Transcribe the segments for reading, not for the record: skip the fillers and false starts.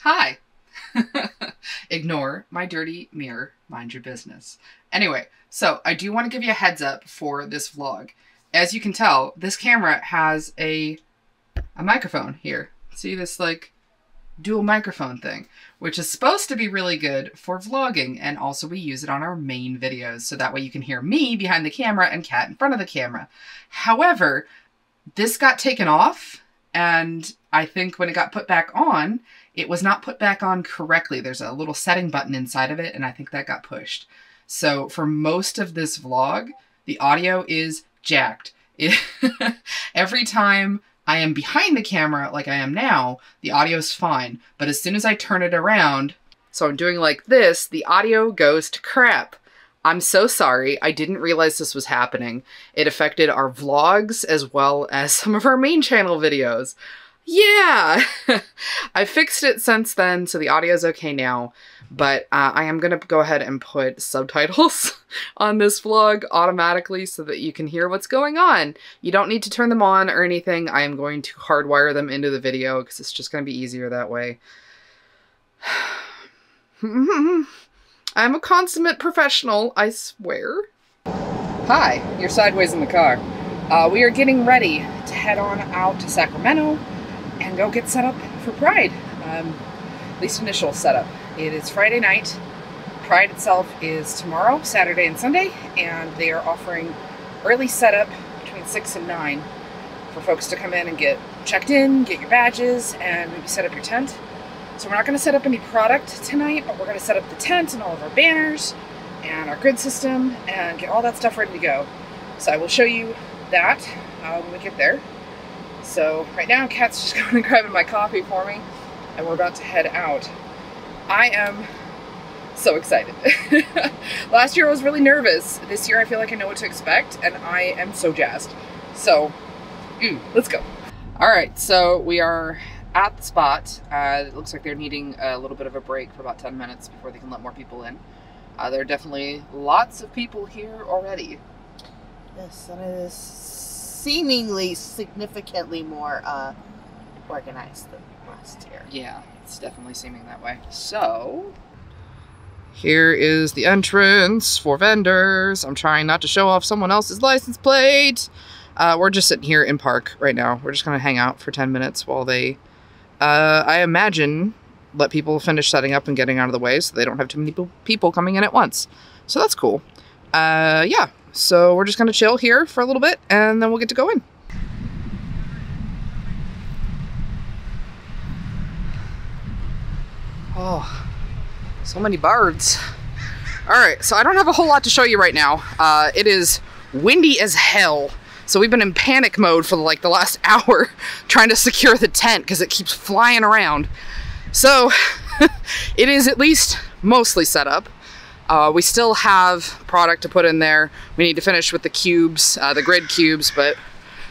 Hi. Ignore my dirty mirror. Mind your business. Anyway, so I do want to give you a heads up for this vlog. As you can tell, this camera has a microphone here. See this like dual microphone thing, which is supposed to be really good for vlogging, and also we use it on our main videos, so that way you can hear me behind the camera and Kat in front of the camera. However, this got taken off, and I think when it got put back on, it was not put back on correctly. There's a little setting button inside of it, and I think that got pushed. So for most of this vlog, the audio is jacked. Every time I am behind the camera like I am now, the audio is fine. But as soon as I turn it around, so I'm doing like this, the audio goes to crap. I'm so sorry. I didn't realize this was happening. It affected our vlogs as well as some of our main channel videos. Yeah, I fixed it since then, so the audio is okay now. But I am going to go ahead and put subtitles on this vlog automatically so that you can hear what's going on. You don't need to turn them on or anything. I am going to hardwire them into the video because it's just going to be easier that way. I'm a consummate professional, I swear. Hi, you're sideways in the car. We are getting ready to head on out to Sacramento and go get set up for Pride. At least initial setup. It is Friday night. Pride itself is tomorrow, Saturday and Sunday, and they are offering early setup between 6 and 9 for folks to come in and get checked in, get your badges, and maybe set up your tent. So we're not going to set up any product tonight, but we're going to set up the tent and all of our banners and our grid system and get all that stuff ready to go. So I will show you that when we get there. So right now, Kat's just going and grabbing my coffee for me, and we're about to head out. I am so excited. Last year I was really nervous. This year I feel like I know what to expect, and I am so jazzed. So, let's go. All right, so we are at the spot. It looks like they're needing a little bit of a break for about 10 minutes before they can let more people in. There are definitely lots of people here already. Yes, and it is seemingly significantly more organized than last year. Yeah, it's definitely seeming that way. So, here is the entrance for vendors. I'm trying not to show off someone else's license plate. We're just sitting here in park right now. We're just going to hang out for 10 minutes while they, I imagine, let people finish setting up and getting out of the way so they don't have too many people coming in at once. So that's cool. Yeah, so we're just going to chill here for a little bit and then we'll get to go in. Oh, so many birds. All right, so I don't have a whole lot to show you right now. It is windy as hell. So we've been in panic mode for like the last hour trying to secure the tent because it keeps flying around. So it is at least mostly set up. We still have product to put in there. We need to finish with the cubes, the grid cubes, but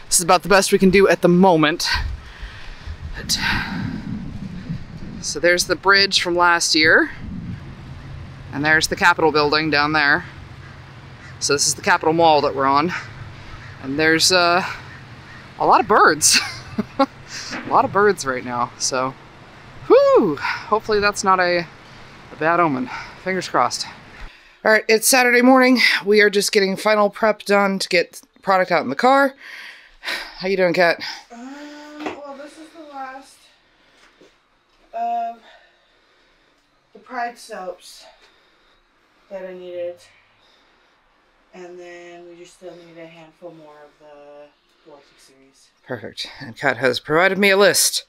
this is about the best we can do at the moment. So there's the bridge from last year, and there's the Capitol building down there. So this is the Capitol Mall that we're on, and there's a lot of birds. A lot of birds right now, so whew, hopefully that's not a bad omen. Fingers crossed. All right, it's Saturday morning. We are just getting final prep done to get product out in the car. How you doing, Kat? Well, this is the last of the Pride soaps that I needed. And then we just still need a handful more of the Dorothy series. Perfect. And Kat has provided me a list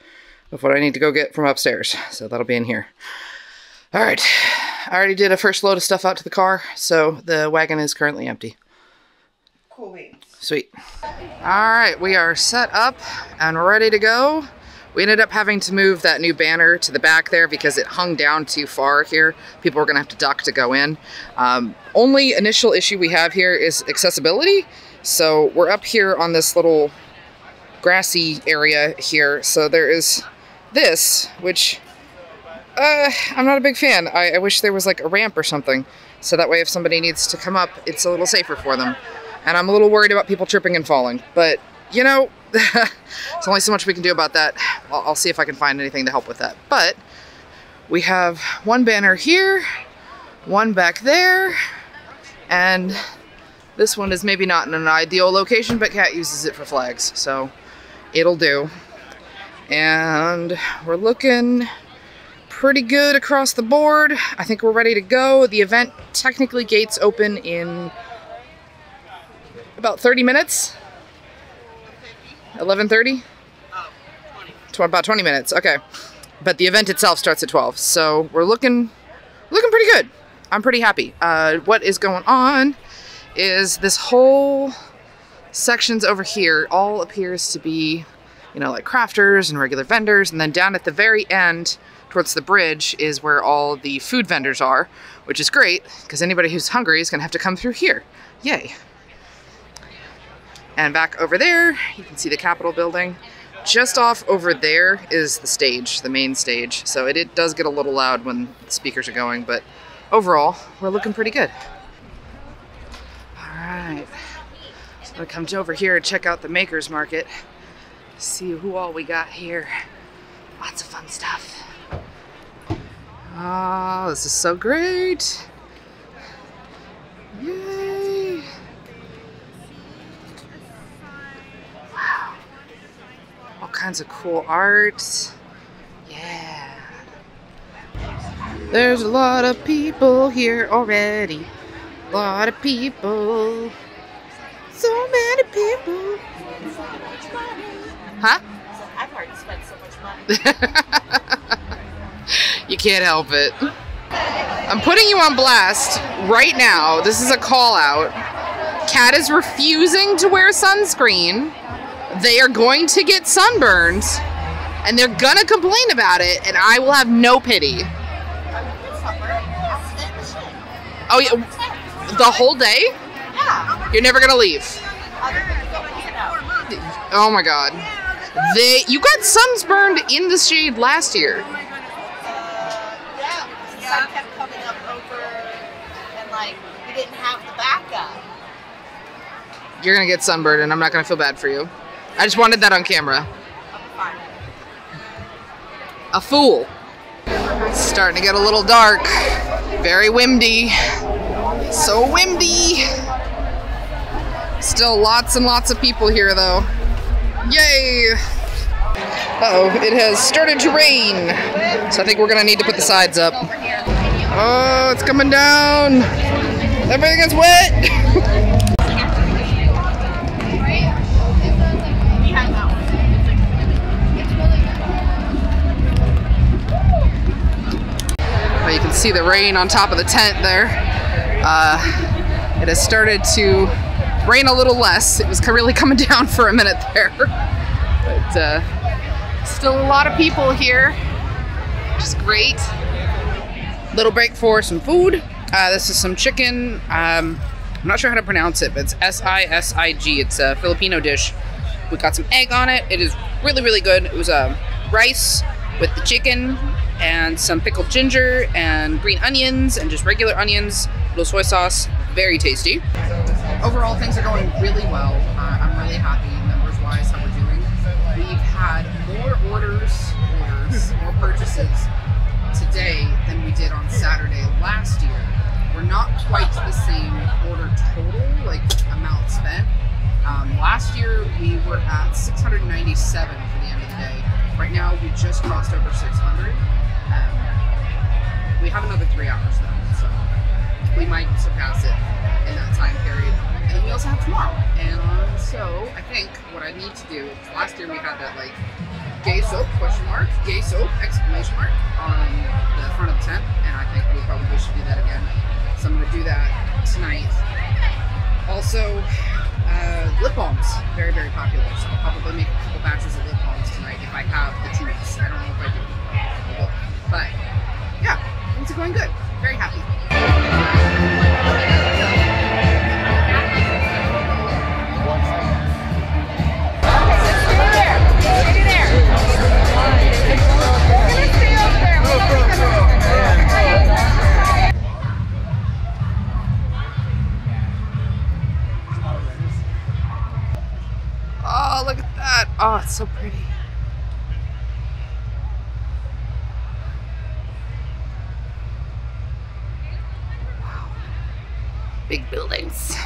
of what I need to go get from upstairs. So that'll be in here. All right. I already did a first load of stuff out to the car, so the wagon is currently empty. Cool beans. Sweet. All right, we are set up and ready to go. We ended up having to move that new banner to the back there because it hung down too far here. People were gonna have to duck to go in. Only initial issue we have here is accessibility. So we're up here on this little grassy area here. So there is this, which I'm not a big fan. I wish there was like a ramp or something. So that way if somebody needs to come up, it's a little safer for them. And I'm a little worried about people tripping and falling. But, you know, there's only so much we can do about that. I'll see if I can find anything to help with that. But We have one banner here, one back there, and this one is maybe not in an ideal location, but Kat uses it for flags, so it'll do. And we're looking pretty good across the board. I think we're ready to go. The event, technically gates open in about 30 minutes. 11:30? About 20 minutes, okay. But the event itself starts at 12, so we're looking pretty good. I'm pretty happy. What is going on is this whole sections over here all appears to be, you know, like crafters and regular vendors, and then down at the very end towards the bridge is where all the food vendors are, which is great because anybody who's hungry is gonna have to come through here. Yay. And back over there, you can see the Capitol building. Just off over there is the stage, the main stage. So it does get a little loud when the speakers are going, but overall, we're looking pretty good. All right, so I'm gonna come over here and check out the Makers Market. See who all we got here. Lots of fun stuff. Oh, this is so great. Yay. Wow. All kinds of cool art. Yeah. There's a lot of people here already. A lot of people. So many people. Huh? I've already spent so much money. You can't help it. I'm putting you on blast right now. This is a call out. Kat is refusing to wear sunscreen. They are going to get sunburned, and they're gonna complain about it, and I will have no pity. Oh yeah, the whole day? Yeah. You're never gonna leave. Oh my god. You got sunburned in the shade last year. Yeah, the sun kept coming up over, and like, we didn't have the backup. You're gonna get sunburned, and I'm not gonna feel bad for you. I just wanted that on camera. Fine. A fool. It's starting to get a little dark. Very windy. So windy. Still lots and lots of people here though. Yay! Uh-oh, it has started to rain. So I think we're gonna need to put the sides up. Oh, it's coming down. Everything is wet. You can see the rain on top of the tent there. It has started to rain a little less. It was really coming down for a minute there. But still a lot of people here, which is great. Little break for some food. This is some chicken. I'm not sure how to pronounce it, but it's S-I-S-I-G. It's a Filipino dish. We got some egg on it. It is really, really good. It was rice with the chicken and some pickled ginger and green onions and just regular onions, little soy sauce. Very tasty. Overall, things are going really well. I'm really happy numbers-wise how we're doing. We've had more more purchases today than we did on Saturday last year. We're not quite the same order total, like amount spent. Last year we were at 697 for the end of the day. Right now we just crossed over 600. We have another 3 hours though, so we might surpass it in that time period. And then we also have tomorrow. And so I think what I need to do, last year we had that like gay soap question mark, gay soap exclamation mark on the front of the tent, and I think we probably should do that again. So I'm gonna do that tonight. Also, lip balms, very, very popular. So I'll probably make a couple batches of lip balms tonight if I have the tubes. I don't know if I do. I will. But yeah, things are going good. Very happy. Oh, look at that. Oh, it's so pretty. Big buildings.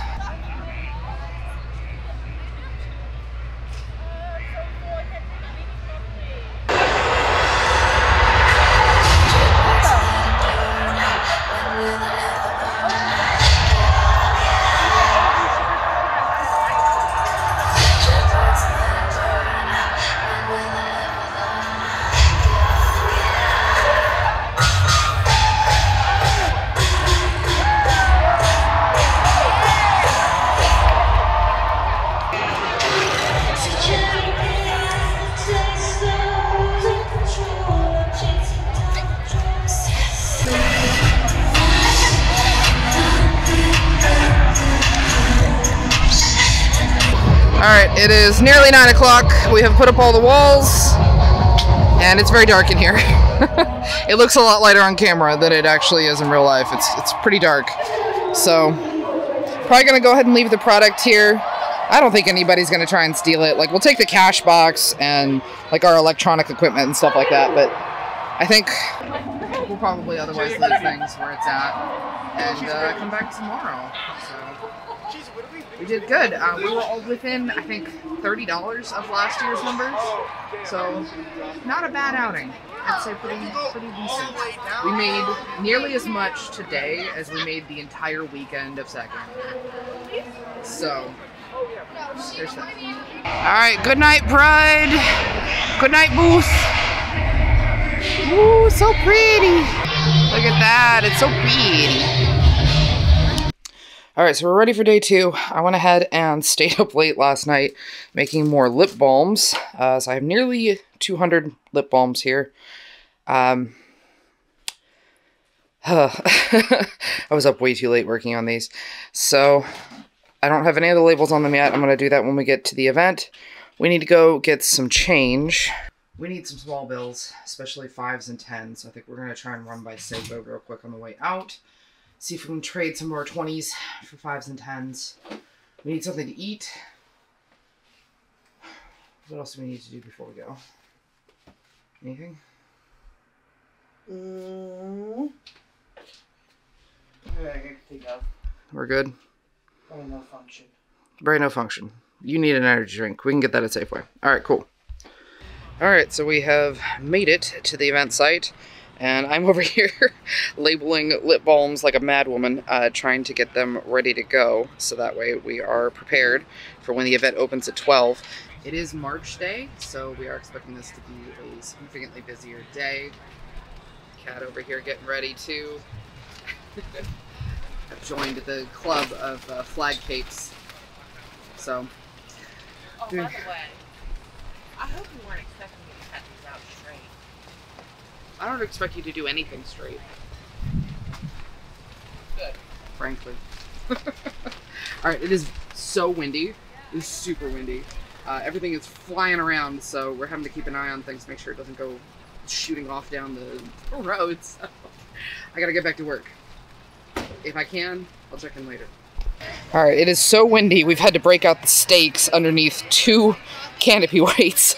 Alright, it is nearly 9 o'clock. We have put up all the walls, and it's very dark in here. It looks a lot lighter on camera than it actually is in real life. It's pretty dark. So, probably going to go ahead and leave the product here. I don't think anybody's going to try and steal it. Like, we'll take the cash box and, like, our electronic equipment and stuff like that, but I think we'll probably otherwise leave things where it's at and come back tomorrow. So. We did good. We were all within, I think, $30 of last year's numbers. So, not a bad outing. I'd say pretty decent. We made nearly as much today as we made the entire weekend of Sacramento. So, there's that. Alright, good night, Pride. Good night, booth. Ooh, so pretty. Look at that. It's so pretty. Alright, so we're ready for day 2. I went ahead and stayed up late last night making more lip balms. So I have nearly 200 lip balms here. I was up way too late working on these. So I don't have any of the labels on them yet. I'm going to do that when we get to the event. We need to go get some change. We need some small bills, especially 5s and 10s. So I think we're going to try and run by Safeco real quick on the way out. See if we can trade some more 20s for 5s and 10s. We need something to eat. What else do we need to do before we go? Anything? We're good? Brain no function. Brain no function. You need an energy drink. We can get that at Safeway. Alright, cool. Alright, so we have made it to the event site. And I'm over here labeling lip balms like a madwoman, trying to get them ready to go. So that way we are prepared for when the event opens at 12. It is March Day, so we are expecting this to be a significantly busier day. Cat over here getting ready too. I've joined the club of flag capes. So. Oh, by the way, I hope you weren't expecting me to cut these out straight. I don't expect you to do anything straight. Good. Frankly. Alright, it is so windy. It is super windy. Everything is flying around, so we're having to keep an eye on things to make sure it doesn't go shooting off down the road. So I gotta get back to work. If I can, I'll check in later. Alright, it is so windy, we've had to break out the stakes underneath 2 canopy weights.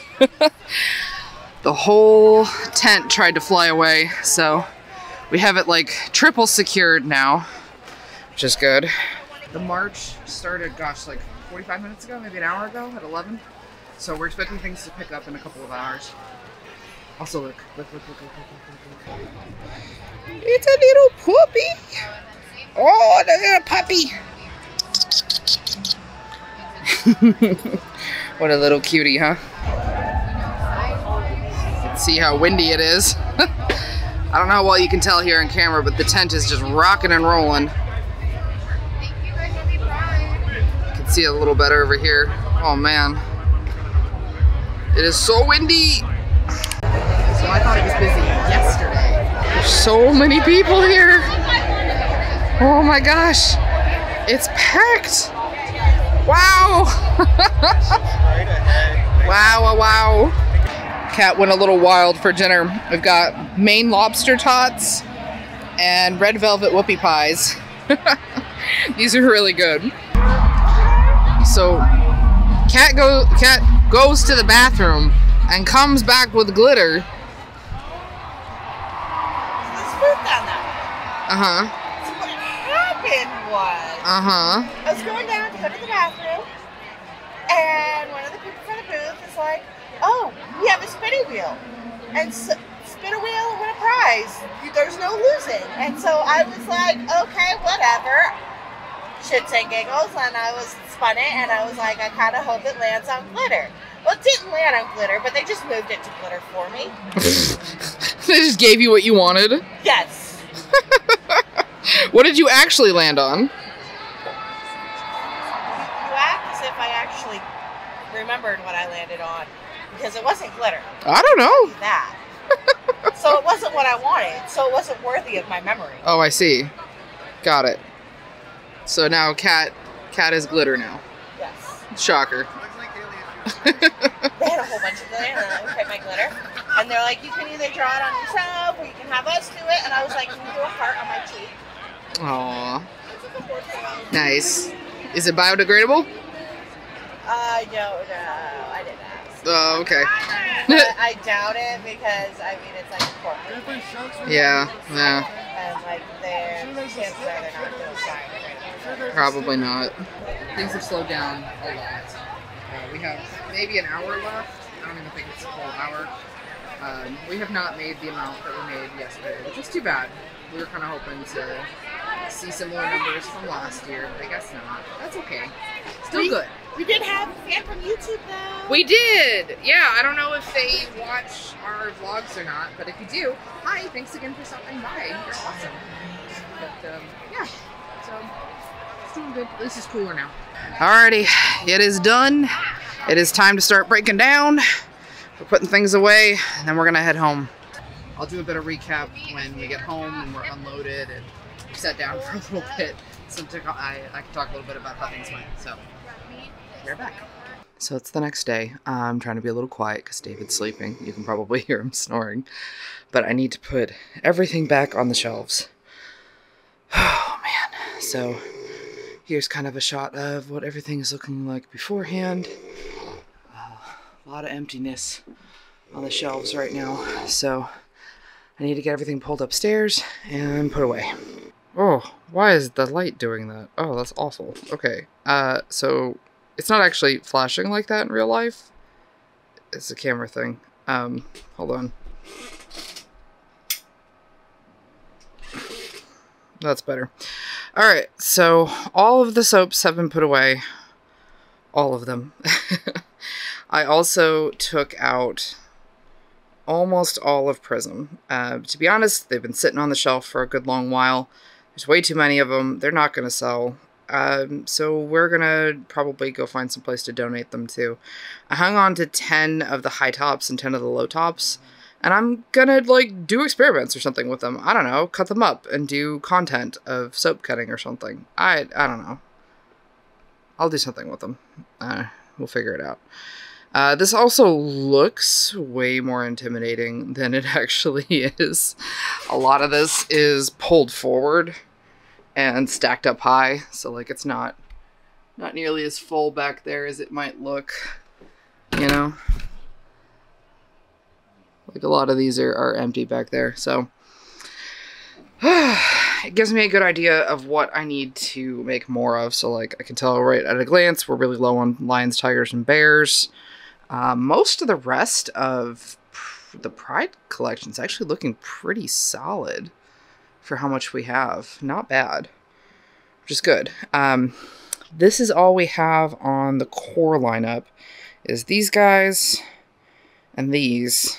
The whole tent tried to fly away, so we have it like triple secured now, which is good. The march started, gosh, like 45 minutes ago, maybe an hour ago at 11. So we're expecting things to pick up in a couple of hours. Also, look. It's a little puppy. Oh, the little puppy. What a little cutie, huh? Let's see how windy it is. I don't know how well you can tell here on camera, but the tent is just rocking and rolling. You can see it a little better over here. Oh man. It is so windy. So I thought it was busy yesterday. There's so many people here. Oh my gosh. It's packed. Wow. Wow. Cat went a little wild for dinner. We've got Maine lobster tots and red velvet whoopie pies. These are really good. So Cat goes to the bathroom and comes back with glitter. Let's put down that. Uh-huh. So what happened was Uh-huh. I was going down to go to the bathroom, and one of the people from the booth is like, "Oh, we have a spinning wheel, and spin a wheel and win a prize. There's no losing." And so I was like, "Okay, whatever." Shits and giggles, and I was spun it, and I was like, "I kind of hope it lands on glitter." Well, it didn't land on glitter, but they just moved it to glitter for me. They just gave you what you wanted? Yes. What did you actually land on? You act as if I actually remembered what I landed on, because it wasn't glitter. I don't know. That. So it wasn't what I wanted, so it wasn't worthy of my memory. Oh, I see. Got it. So now Cat is glitter now. Yes. Shocker. They had a whole bunch of glitter, and I looked at my glitter, and they're like, "You can either draw it on yourself, or you can have us do it." And I was like, "Can you do a heart on my cheek?" Aww. Nice. Is it biodegradable? I don't know. I didn't ask. Oh, okay. But I doubt it, because I mean it's like corporate. Yeah. And like chances are they're not doing fine. Probably not. Things have slowed down a lot. We have maybe an hour left. I don't even think it's a full hour. We have not made the amount that we made yesterday, which is too bad. We were kind of hoping to see similar numbers from last year, but I guess not. That's okay. Still good. We did have a fan from YouTube though. We did! Yeah, I don't know if they watch our vlogs or not, but if you do, hi, thanks again for stopping by. You're awesome. But, yeah, so it's doing good. At least it's cooler now. Alrighty, it is done. It is time to start breaking down. We're putting things away, and then we're gonna head home. I'll do a bit of recap when we get home and we're unloaded and we sat down for a little bit. So I can talk a little bit about how things went. So, we're back. So it's the next day. I'm trying to be a little quiet because David's sleeping. You can probably hear him snoring. But I need to put everything back on the shelves. Oh, man. So here's kind of a shot of what everything is looking like beforehand. A lot of emptiness on the shelves right now. So I need to get everything pulled upstairs and put away. Oh, why is the light doing that? Oh, that's awful. Okay. So it's not actually flashing like that in real life. It's a camera thing. Hold on. That's better. Alright, so all of the soaps have been put away. All of them. I also took out almost all of Prism. To be honest, they've been sitting on the shelf for a good long while. There's way too many of them. They're not going to sell. So we're going to probably go find some place to donate them to. I hung on to 10 of the high tops and 10 of the low tops. And I'm going to, like, do experiments or something with them. I don't know. Cut them up and do content of soap cutting or something. I don't know. I'll do something with them. We'll figure it out. This also looks way more intimidating than it actually is. A lot of this is pulled forward and stacked up high, so like it's not nearly as full back there as it might look, you know? Like a lot of these are empty back there, so it gives me a good idea of what I need to make more of. So like I can tell right at a glance we're really low on lions, tigers, and bears. Most of the rest of the Pride collection is actually looking pretty solid for how much we have. Not bad, which is good. This is all we have on the core lineup, is these guys and these.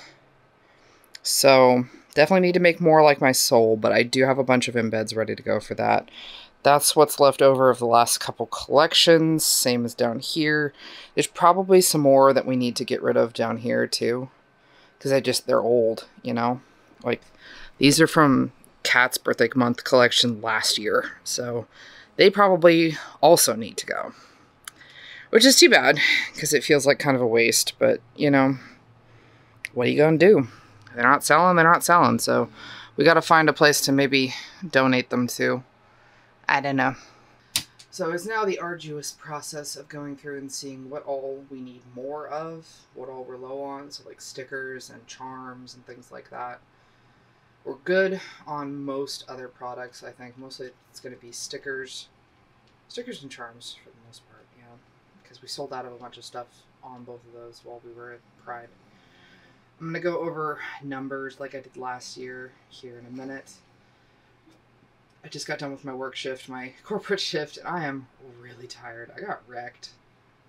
So definitely need to make more like my soul, but I do have a bunch of embeds ready to go for that. That's what's left over of the last couple collections, same as down here. There's probably some more that we need to get rid of down here too, because they're old, you know? Like, these are from Kat's birthday month collection last year, so they probably also need to go. Which is too bad, because it feels like kind of a waste, but, you know, what are you gonna do? They're not selling, so we gotta find a place to maybe donate them to. I don't know. So it's now the arduous process of going through and seeing what all we need more of, what all we're low on, so like stickers and charms and things like that. We're good on most other products, I think. Mostly it's going to be stickers Stickers and charms for the most part, yeah. Because we sold out of a bunch of stuff on both of those while we were at Pride. I'm going to go over numbers like I did last year here in a minute. I just got done with my work shift, my corporate shift, and I am really tired. I got wrecked,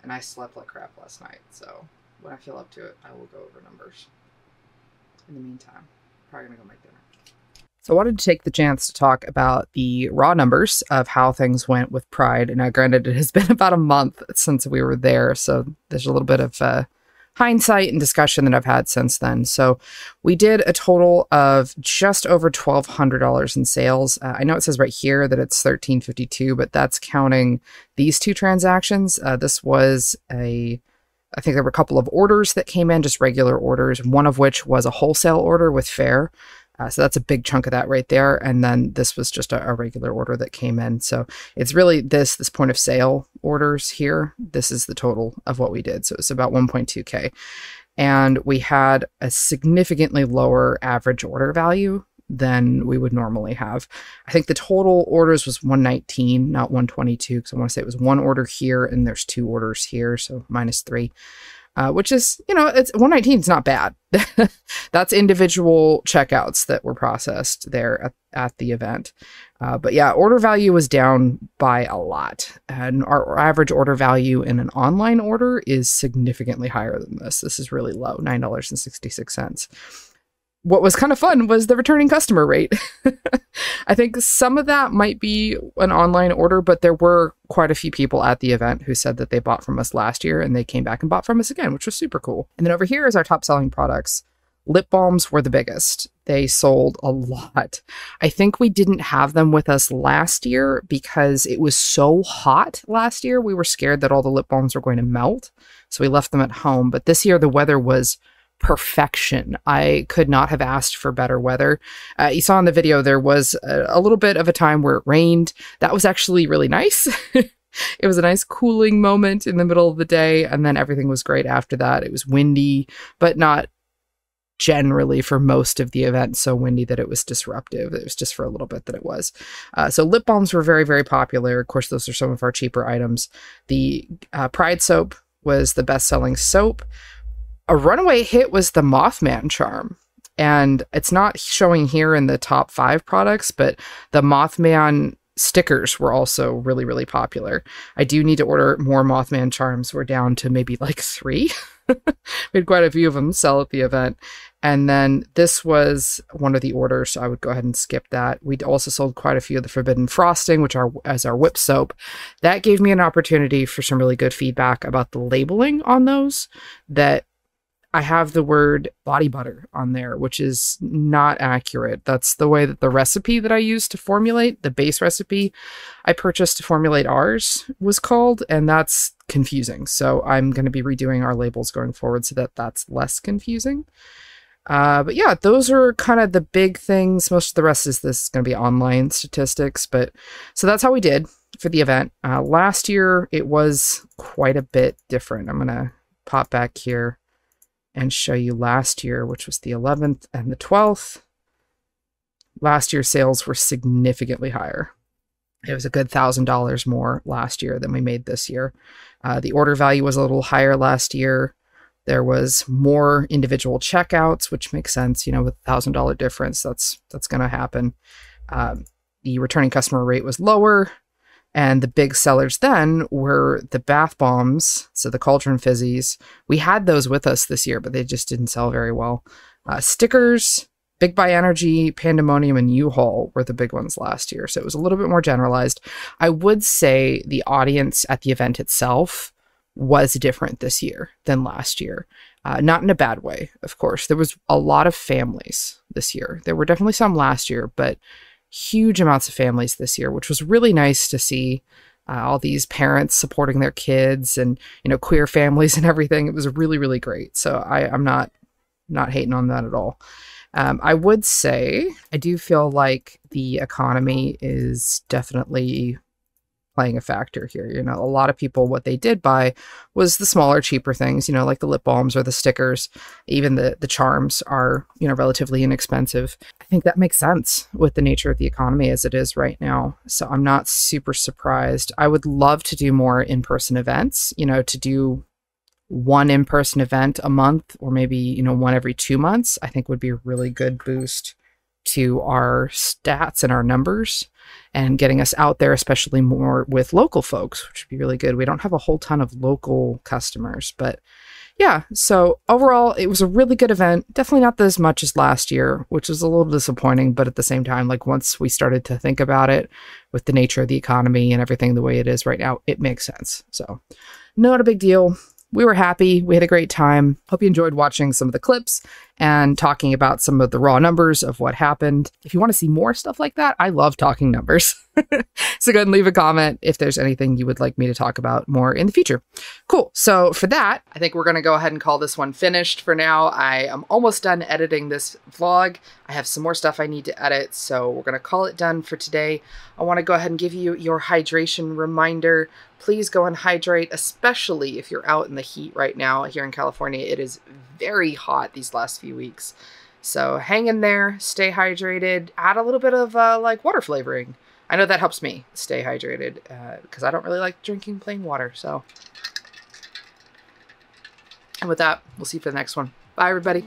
and I slept like crap last night. So when I feel up to it, I will go over numbers. In the meantime, probably going to go make dinner. So I wanted to take the chance to talk about the raw numbers of how things went with Pride. Now, granted, it has been about a month since we were there, so there's a little bit of hindsight and discussion that I've had since then. So we did a total of just over $1,200 in sales. I know it says right here that it's $1,352, but that's counting these two transactions. This was I think there were a couple of orders that came in, just regular orders, one of which was a wholesale order with Fair. So that's a big chunk of that right there. And then this was just a regular order that came in. So it's really this point of sale orders here. This is the total of what we did. So it's about 1.2K. And we had a significantly lower average order value than we would normally have. I think the total orders was 119, not 122, because I want to say it was one order here and there's two orders here. So -3. Which is, it's 119 is not bad. That's individual checkouts that were processed there at the event. But yeah, order value was down by a lot. And our average order value in an online order is significantly higher than this. This is really low, $9.66. What was kind of fun was the returning customer rate. I think some of that might be an online order, but there were quite a few people at the event who said that they bought from us last year and they came back and bought from us again, which was super cool. And then over here is our top selling products. Lip balms were the biggest. They sold a lot. I think we didn't have them with us last year because it was so hot last year. We were scared that all the lip balms were going to melt. So we left them at home. But this year the weather was perfection. I could not have asked for better weather. You saw in the video, there was a little bit of a time where it rained. That was actually really nice. It was a nice cooling moment in the middle of the day. And then everything was great after that. It was windy, but not generally for most of the event so windy that it was disruptive. It was just for a little bit that it was. So lip balms were very, very popular. Of course, those are some of our cheaper items. The Pride soap was the best-selling soap. A runaway hit was the Mothman charm. And it's not showing here in the top 5 products, but the Mothman stickers were also really, really popular. I do need to order more Mothman charms. We're down to maybe like 3. We had quite a few of them sell at the event. And then this was one of the orders, so I would go ahead and skip that. We also sold quite a few of the Forbidden Frosting, which are as our whip soap. That gave me an opportunity for some really good feedback about the labeling on those, that I have the word body butter on there, which is not accurate. That's the way that the recipe that I used to formulate, the base recipe I purchased to formulate ours was called, and that's confusing. So I'm going to be redoing our labels going forward so that that's less confusing. But yeah, those are kind of the big things. Most of the rest is this is going to be online statistics, but so that's how we did for the event. Last year, it was quite a bit different. I'm going to pop back here and show you last year, which was the 11th and the 12th. Last year's sales were significantly higher. It was a good $1,000 more last year than we made this year. The order value was a little higher last year. There was more individual checkouts, which makes sense, with $1,000 difference, that's going to happen. The returning customer rate was lower. And the big sellers then were the bath bombs, so the Cauldron Fizzies. We had those with us this year, but they just didn't sell very well. Stickers, Big Buy Energy, Pandemonium, and U-Haul were the big ones last year, so it was a little bit more generalized. I would say the audience at the event itself was different this year than last year. Not in a bad way, of course. There was a lot of families this year. There were definitely some last year, but huge amounts of families this year, which was really nice to see. All these parents supporting their kids and, queer families and everything. It was really, really great. So I'm not hating on that at all. I would say I do feel like the economy is definitely playing a factor here. You know, a lot of people, what they did buy was the smaller, cheaper things, you know, like the lip balms or the stickers. Even the charms are, you know, relatively inexpensive. I think that makes sense with the nature of the economy as it is right now. So I'm not super surprised. I would love to do more in-person events, you know, to do one in-person event a month, or maybe, you know, one every 2 months, I think would be a really good boost to our stats and our numbers and getting us out there, especially more with local folks, which would be really good. We don't have a whole ton of local customers, but yeah. So overall, it was a really good event. Definitely not as much as last year, which was a little disappointing, but at the same time, like once we started to think about it with the nature of the economy and everything the way it is right now, it makes sense. So not a big deal. We were happy. We had a great time. Hope you enjoyed watching some of the clips and talking about some of the raw numbers of what happened. If you want to see more stuff like that, I love talking numbers. So go ahead and leave a comment if there's anything you would like me to talk about more in the future. Cool. So for that, I think we're going to go ahead and call this one finished for now. I am almost done editing this vlog. I have some more stuff I need to edit, so we're going to call it done for today. I want to go ahead and give you your hydration reminder. Please go and hydrate, especially if you're out in the heat right now. Here in California, it is very hot these last few weeks. So hang in there, stay hydrated, add a little bit of like water flavoring. I know that helps me stay hydrated because I don't really like drinking plain water. So, and with that, we'll see you for the next one. Bye, everybody.